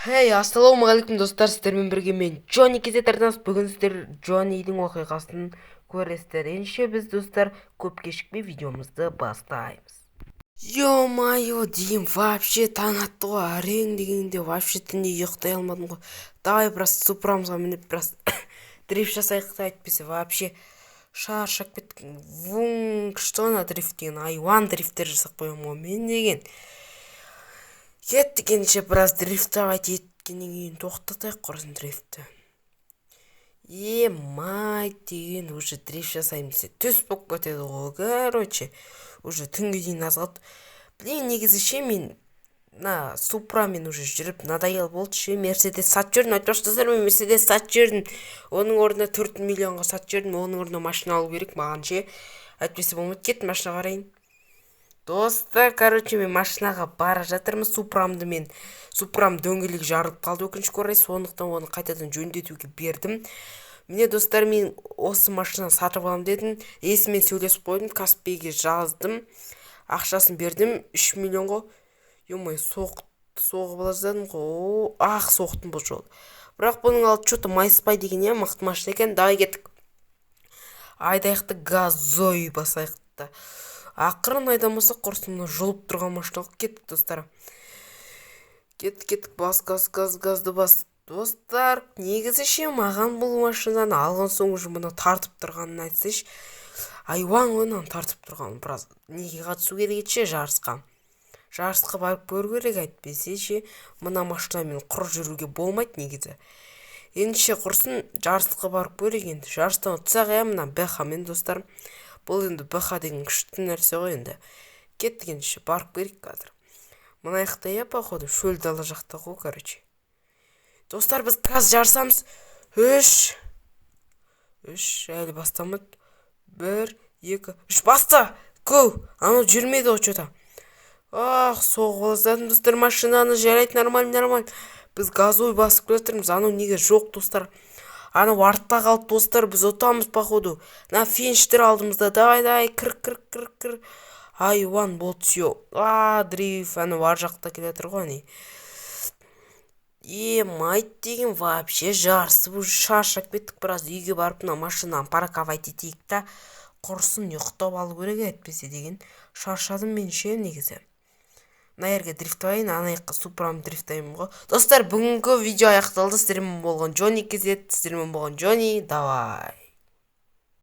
Ассалаумағалейкум достар, сіздермен бірге мен Джонни кезет тартамыз. Бүгін сіздер Джоннидің оқиғасын көресіздер. Ендеше біз достар көп кешікпей видеомызды бастаймыз. Ё-моё, деймін, вообще таң атты ғой, әрең дегенде вообще түнде ұйықтай алмадым ғой. Давай просто супрамызға мініп біраз дрифт жасайық та, әйтпесе вообще шаршап кеттім. Что ана дрифт деген, айуан дрифттер жасап қоямын ғой мен деген. Кеттік ендеше біраз дрифттап еткеннен кейін тоқтатайық құрсын дрифтті. Май деген уже дрифт жасаймын десе түс болып кетеді ғой. Короче, уже түнге дейін аз қалды. Блин, негізі ше мен Супрамен уже жүріп надоел болды ше. Мерседес сатып жүрдім, айтпақшы мен Мерседес сатып жүрдім. Оның орнына 4 миллионға сатып жүрдім. Оның орнына машина алу керек маған ше. Әйтпесе болмайды, кеттім машина қарайын. Достар, короче, мен машинаға бара жатырмын. Супрам дөңгелегі жарылып қалды өкінішке орай, сондықтан оны қайтадан жөндетуге бердім. Міне достар, мен осы машинаны сатып аламын дедім. Есімен сөйлесіп қойдым, Каспиге жаздым, ақшасын бердім 3 миллионға. Ё-моё, соғып жаздадым ғой. Соқтым бұл жол. Бірақ бұның алды что-то майыспай деген мықты машина екен. Давай кеттік. Айдайықты газой басайықты. Ақырын айдамаса құрсын жұлып тұрған машина. Кеттік достар. Кеттік, газды бас. Достар, негізі ше маған бұл машинаны алған соң уже мұны тартып тұрғанын айтсайшы. Айуан онан тартып тұрғанын біраз неге қатысу керек ше жарысқа. Жарысқа барып көру керек, әйтпесе ше мына машинамен құр жүруге болмайды негізі. Ендеше құрсын жарысқа барып көрейік енді. Жарыстан ұтсақ мына БХ-мен достар. Бұл енді БХ деген күшті нәрсе ғой енді. Кеттік ендеше барып көрейік қазір. Мына жақта походу шөл дала жақта ғой, короче. Достар, біз қазір жарысамыз. 3 әлі бастамады. 1 2 3 баста. Go. Анау жүрмейді ғой что-то. Соғып жаздадым достар, машинаны жарайды, нормально. Біз газой басып келатырмыз. Анау неге жоқ достар. Анау артта қалды достар, біз ұтамыз походу. Финштер алдымызда. Давай, кір. Айуан болды все. Дрифт, анау ар жақта келатыр ғой. Майт деген вообще жарысып уже шаршап кеттік. Біраз үйге барып машинаны парковать етейік та, құрсын ұйықтап алу керек, әйтпесе деген шаршадым мен ше негізі. Мына жерге дрифтайын, ана жаққа Супрам дрифтаймын ғой. Достар, бүгінгі видео аяқталды. Сіздермен болған Джонни кезет, сіздермен болған Джонни, давай.